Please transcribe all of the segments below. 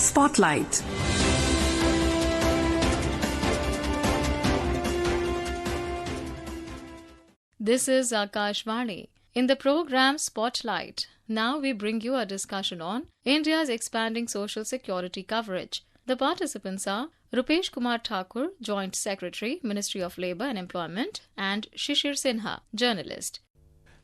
Spotlight. This is Akashvani. In the program Spotlight, now we bring you a discussion on India's expanding social security coverage. The participants are Rupesh Kumar Thakur, Joint Secretary, Ministry of Labour and Employment, and Shishir Sinha, journalist.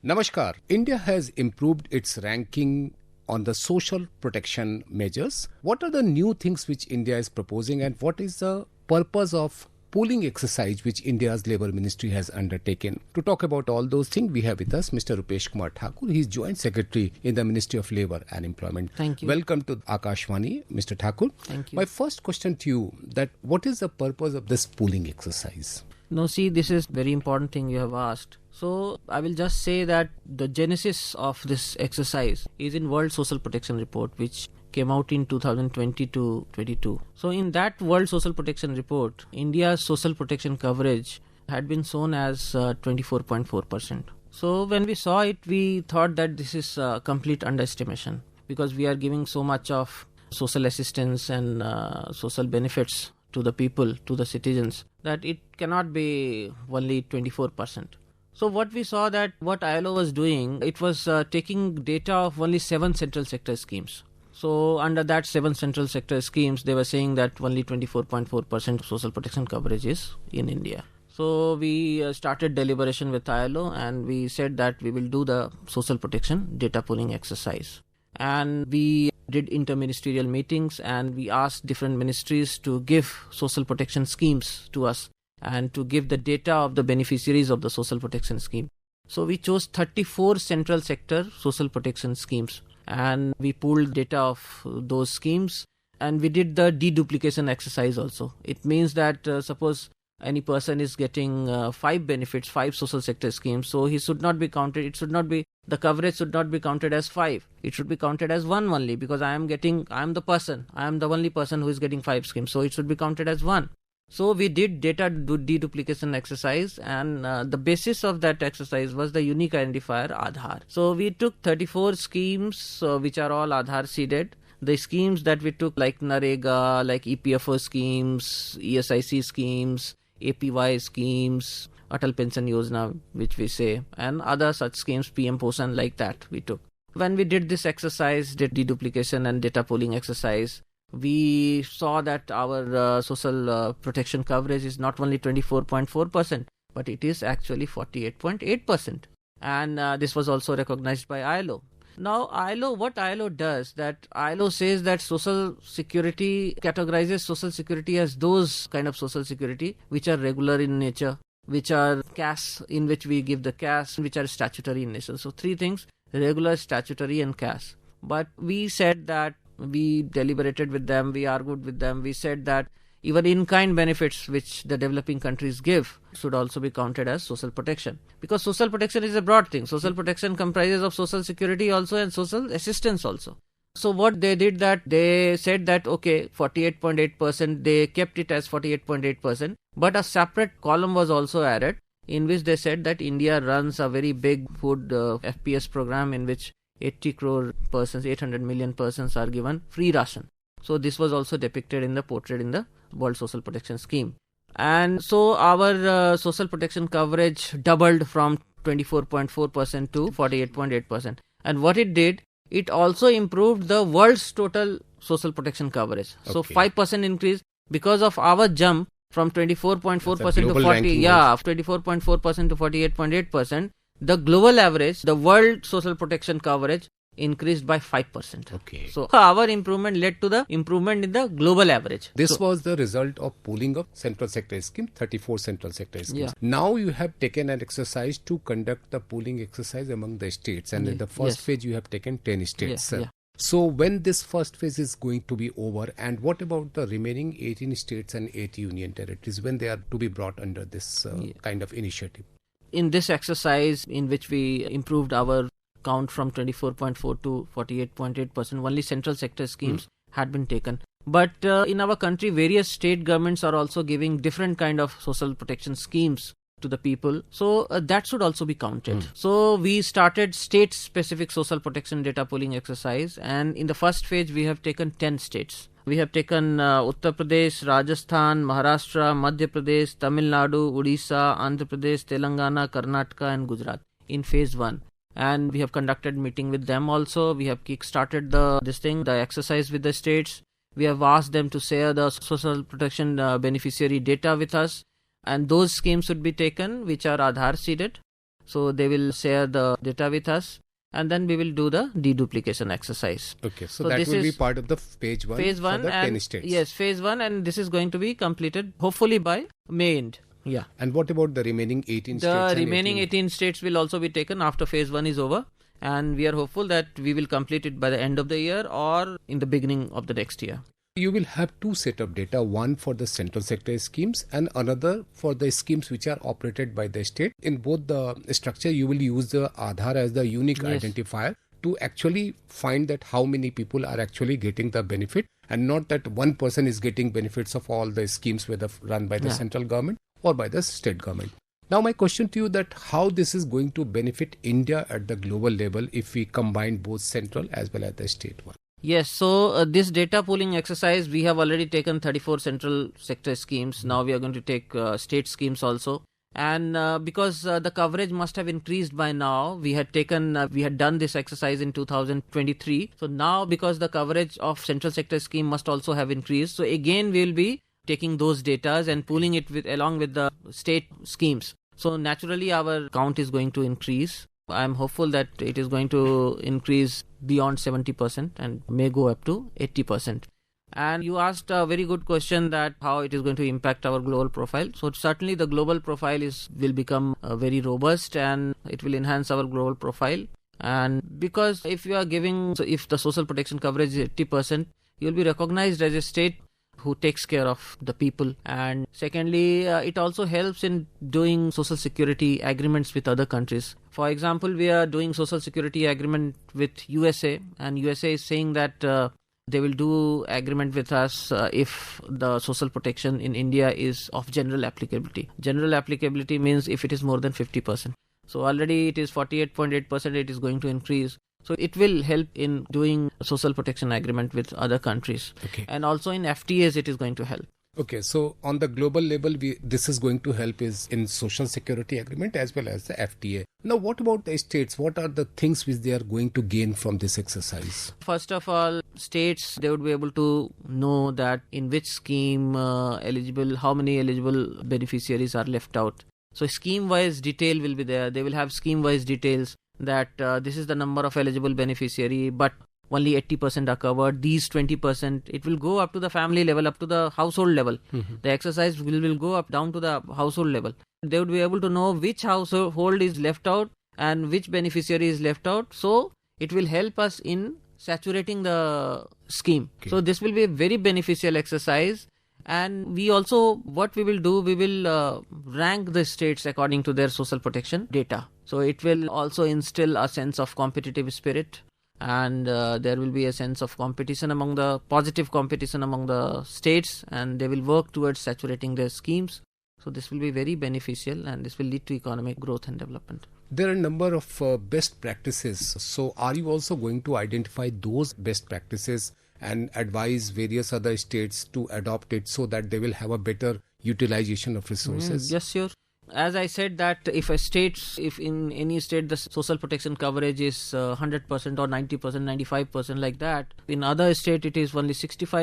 Namaskar. India has improved its ranking on the social protection measures. What are the new things which India is proposing, and what is the purpose of pooling exercise which India's Labour Ministry has undertaken? To talk about all those things, we have with us Mr. Rupesh Kumar Thakur. He is Joint Secretary in the Ministry of Labour and Employment. Thank you. Welcome to Akashvani, Mr. Thakur. Thank you. My first question to you, that what is the purpose of this pooling exercise? No, see, this is very important thing you have asked. So, I will just say that the genesis of this exercise is in World Social Protection Report, which came out in 2020-22. So, in that World Social Protection Report, India's social protection coverage had been shown as 24.4%. So, when we saw it, we thought that this is a complete underestimation, because we are giving so much of social assistance and social benefits to the people, to the citizens, that it cannot be only 24%. So what we saw that what ILO was doing, it was taking data of only 7 central sector schemes. So under that 7 central sector schemes, they were saying that only 24.4% social protection coverage is in India. So we started deliberation with ILO, and we said that we will do the social protection data pooling exercise. And we did interministerial meetings, and we asked different ministries to give social protection schemes to us and to give the data of the beneficiaries of the social protection scheme. So we chose 34 central sector social protection schemes, and we pooled data of those schemes, and we did the deduplication exercise also. It means that suppose any person is getting 5 benefits, 5 social sector schemes, so he should not be counted. It should not be, the coverage should not be counted as 5. It should be counted as 1 only, because I am the only person who is getting 5 schemes, so it should be counted as 1. So we did data deduplication exercise, and the basis of that exercise was the unique identifier Aadhaar. So we took 34 schemes which are all Aadhaar seeded. The schemes that we took, like Narega, like EPFO schemes, ESIC schemes, APY schemes, Atal Pension Yojana, which we say, and other such schemes, PM Poshan, like that we took. When we did this exercise, did deduplication and data pooling exercise, we saw that our social protection coverage is not only 24.4%, but it is actually 48.8%. And this was also recognized by ILO. Now, what ILO does, that ILO says that social security categorizes social security as those kind of social security which are regular in nature, which are cash, in which we give the cash, which are statutory in nature. So 3 things: regular, statutory and cash. But we said that we deliberated with them, we argued with them, we said that even in-kind benefits which the developing countries give should also be counted as social protection. Because social protection is a broad thing. Social protection comprises of social security also and social assistance also. So what they did, that they said that okay, 48.8%, they kept it as 48.8%, but a separate column was also added in which they said that India runs a very big food FPS program in which 80 crore persons, 800 million persons are given free ration. So this was also portrayed in the World Social Protection Scheme. And so our social protection coverage doubled from 24.4% to 48.8%. And what it did, it also improved the world's total social protection coverage. So 5% increase because of our jump from 24.4% to 24.4% to 48.8%. The global average, the world social protection coverage increased by 5%. Okay. So our improvement led to the improvement in the global average. This was the result of pooling of central sector scheme, 34 central sector schemes. Yeah. Now you have taken an exercise to conduct the pooling exercise among the states, and in the first phase you have taken 10 states. So when this first phase is going to be over, and what about the remaining 18 states and 8 union territories, when they are to be brought under this kind of initiative? In this exercise, in which we improved our count from 24.4 to 48.8%, only central sector schemes had been taken. But in our country, various state governments are also giving different kind of social protection schemes to the people. So that should also be counted. So we started state-specific social protection data pooling exercise, and in the first phase we have taken 10 states. We have taken Uttar Pradesh, Rajasthan, Maharashtra, Madhya Pradesh, Tamil Nadu, Odisha, Andhra Pradesh, Telangana, Karnataka and Gujarat in phase 1. And we have conducted meeting with them also. We have kick-started the exercise with the states. We have asked them to share the social protection beneficiary data with us. And those schemes should be taken which are Aadhaar seeded. So they will share the data with us. And then we will do the deduplication exercise. Okay, so that will be part of the phase 1 for the 10 states. Yes, phase 1, and this is going to be completed hopefully by May end. Yeah. And what about the remaining 18 states? The remaining 18 states will also be taken after phase 1 is over. And we are hopeful that we will complete it by the end of the year or in the beginning of the next year. You will have two set of data, one for the central sector schemes and another for the schemes which are operated by the state. In both the structure, you will use the Aadhaar as the unique identifier to actually find that how many people are actually getting the benefit, and not that one person is getting benefits of all the schemes whether run by the central government or by the state government. Now my question to you that how this is going to benefit India at the global level if we combine both central as well as the state one? Yes, so this data pooling exercise, we have already taken 34 central sector schemes. Now we are going to take state schemes also. And because the coverage must have increased by now, we had done this exercise in 2023. So now because the coverage of central sector scheme must also have increased. So again, we will be taking those data and pooling it along with the state schemes. So naturally our count is going to increase. I'm hopeful that it is going to increase beyond 70% and may go up to 80%. And you asked a very good question that how it is going to impact our global profile. So certainly the global profile will become very robust and it will enhance our global profile. And because if the social protection coverage is 80%, you will be recognized as a state who takes care of the people. And secondly, it also helps in doing social security agreements with other countries. For example, we are doing social security agreement with USA, and USA is saying that they will do agreement with us if the social protection in India is of general applicability. General applicability means if it is more than 50%. So already it is 48.8%, it is going to increase. So it will help in doing social protection agreement with other countries. Okay. And also in FTAs it is going to help. Okay, so on the global level, this is going to help is in social security agreement as well as the FTA. Now, what about the states? What are the things which they are going to gain from this exercise? First of all, states, they would be able to know that in which scheme how many eligible beneficiaries are left out. So scheme-wise detail will be there. They will have scheme-wise details that this is the number of eligible beneficiary, but only 80% are covered. These 20%, it will go up to the family level, up to the household level. Mm-hmm. The exercise will go up down to the household level. They would be able to know which household is left out and which beneficiary is left out. So it will help us in saturating the scheme. Okay. So this will be a very beneficial exercise. And we also, what we will do, we will rank the states according to their social protection data. So it will also instill a sense of competitive spirit. And there will be a sense of positive competition among the states, and they will work towards saturating their schemes. So this will be very beneficial and this will lead to economic growth and development. There are a number of best practices. So are you also going to identify those best practices and advise various other states to adopt it so that they will have a better utilization of resources? Yes, sure. As I said that if in any state the social protection coverage is 100% or 90%, 95% like that, in other state it is only 65%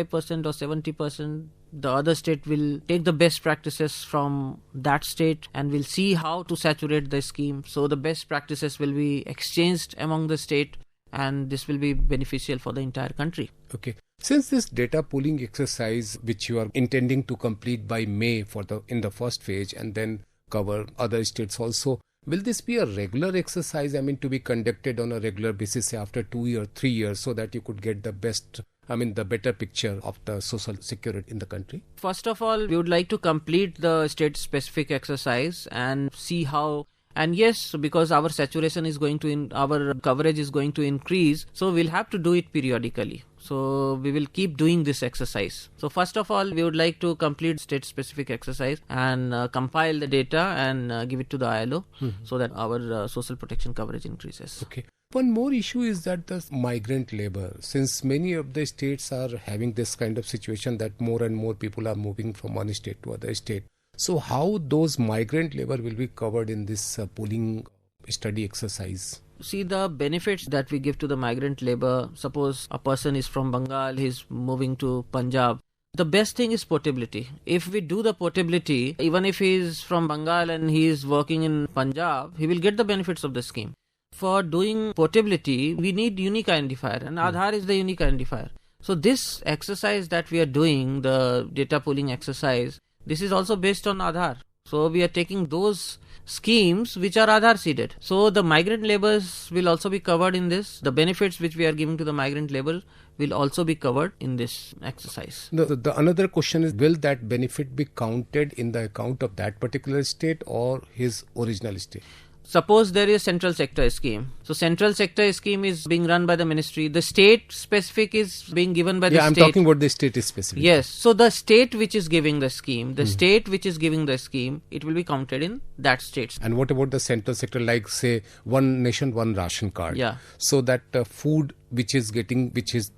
or 70%, the other state will take the best practices from that state and will see how to saturate the scheme. So the best practices will be exchanged among the state and this will be beneficial for the entire country. Okay. Since this data pooling exercise which you are intending to complete by May in the first phase and then cover other states also, will this be a regular exercise, to be conducted on a regular basis after 2 or 3 years so that you could get the better picture of the social security in the country? First of all, we would like to complete the state specific exercise and see how And yes, because our saturation is going to, our coverage is going to increase, so we'll have to do it periodically. So we will keep doing this exercise. So first of all, we would like to complete state-specific exercise and compile the data and give it to the ILO so that our social protection coverage increases. Okay. One more issue is that the migrant labor, since many of the states are having this kind of situation that more and more people are moving from one state to other state. So how those migrant labor will be covered in this pooling study exercise? See, the benefits that we give to the migrant labor, suppose a person is from Bengal, he's moving to Punjab. The best thing is portability. If we do the portability, even if he is from Bengal and he is working in Punjab, he will get the benefits of the scheme. For doing portability, we need unique identifier, and Aadhaar is the unique identifier. So this exercise that we are doing, the data pooling exercise, this is also based on Aadhaar. So we are taking those schemes which are Aadhaar seeded. So the migrant laborers will also be covered in this. The benefits which we are giving to the migrant labor will also be covered in this exercise. The another question is, will that benefit be counted in the account of that particular state or his original state? Suppose there is central sector scheme. So central sector scheme is being run by the ministry. The state specific is being given by the state. Yeah, I'm talking about the state specific. Yes. So the state which is giving the scheme, state which is giving the scheme, it will be counted in that state. And what about the central sector, like say one nation, one ration card? Yeah. So that food which is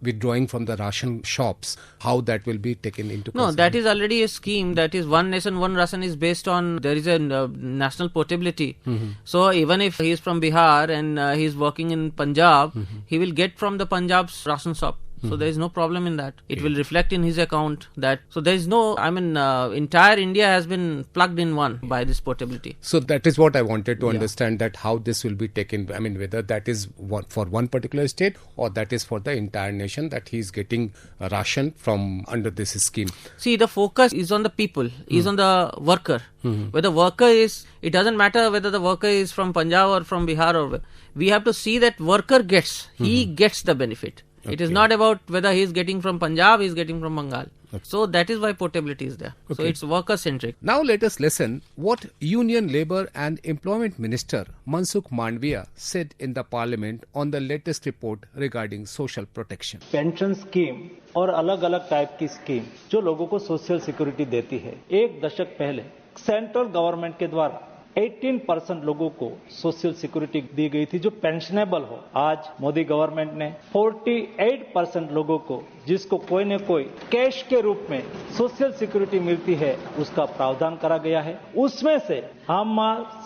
withdrawing from the ration shops, how that will be taken into consideration? No, that is already a scheme. That is one nation, one ration is based on, there is a national portability. So even if he is from Bihar and he is working in Punjab, he will get from the Punjab's ration shop. So there is no problem in that. It will reflect in his account that. So there is no, entire India has been plugged in one by this portability. So that is what I wanted to understand, that how this will be taken. I mean, whether that is for one particular state or that is for the entire nation, that he is getting a ration from under this scheme. See, the focus is on the people, is on the worker. Where the worker is, it doesn't matter whether the worker is from Punjab or from Bihar or we have to see that worker gets, he gets the benefit. Okay. It is not about whether he is getting from Punjab, he is getting from Bengal. Okay. So that is why portability is there. Okay. So it's worker centric. Now let us listen what Union Labour and Employment Minister Mansukh Mandviya said in the Parliament on the latest report regarding social protection. Pension scheme और अलग अलग type की scheme जो लोगों को social security देती है, एक दशक पहले सेंट्रल गवर्नमेंट के द्वारा 18% लोगों को सोशल सिक्योरिटी दी गई थी जो पेंशनेबल हो। आज मोदी गवर्नमेंट ने 48% लोगों को, जिसको कोई न कोई कैश के रूप में सोशल सिक्योरिटी मिलती है, उसका प्रावधान करा गया है। उसमें से हम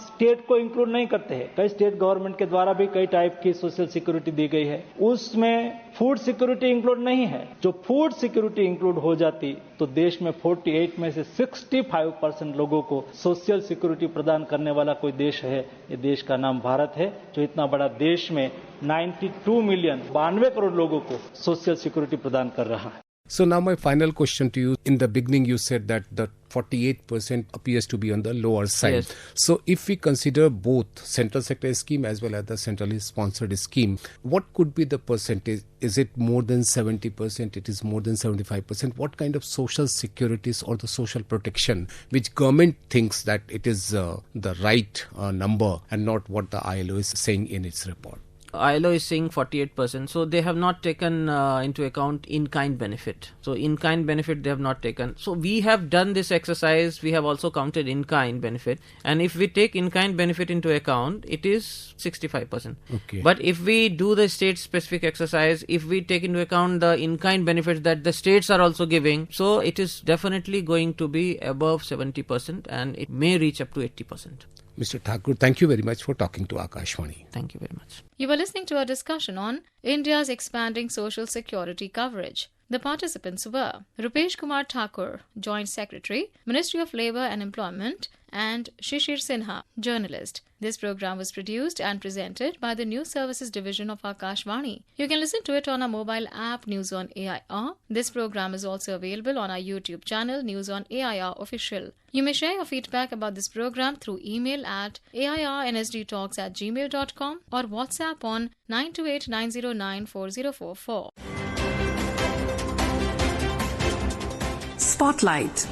स्टेट को इंक्लूड नहीं करते हैं। कई स्टेट गवर्नमेंट के द्वारा भी कई टाइप की सोशल सिक्योरिटी दी गई है, उसमें फूड सिक्योरिटी इंक्लूड नहीं है। जो फूड सिक्योरिटी इंक्लूड हो जाती तो देश में 48 में से 65% लोगों को सोशल सिक्योरिटी प्रदान करने वाला कोई देश है, ये देश का नाम भारत है, जो इतना बड़ा देश में 92 मिलियन 92 करोड़ लोगों को सोशल सिक्योरिटी प्रदान कर रहा है। So now my final question to you. In the beginning you said that the 48% appears to be on the lower side. Yes. So if we consider both central sector scheme as well as the centrally sponsored scheme, what could be the percentage? Is it more than 70%? It is more than 75%? What kind of social securities or the social protection which government thinks that it is the right number and not what the ILO is saying in its report? ILO is saying 48%, so they have not taken into account in-kind benefit. So in-kind benefit they have not taken. So we have done this exercise, we have also counted in-kind benefit, and if we take in-kind benefit into account, it is 65%. Okay. But if we do the state-specific exercise, if we take into account the in-kind benefits that the states are also giving, so it is definitely going to be above 70% and it may reach up to 80%. Mr. Thakur, thank you very much for talking to Akashvani. Thank you very much. You were listening to a discussion on India's expanding social security coverage. The participants were Rupesh Kumar Thakur, Joint Secretary, Ministry of Labour and Employment, and Shishir Sinha, journalist. This program was produced and presented by the News Services Division of Akashvani. You can listen to it on our mobile app News on AIR. This program is also available on our YouTube channel News on AIR Official. You may share your feedback about this program through email at airnsdtalks@gmail.com or WhatsApp on 928-909-4044. Spotlight.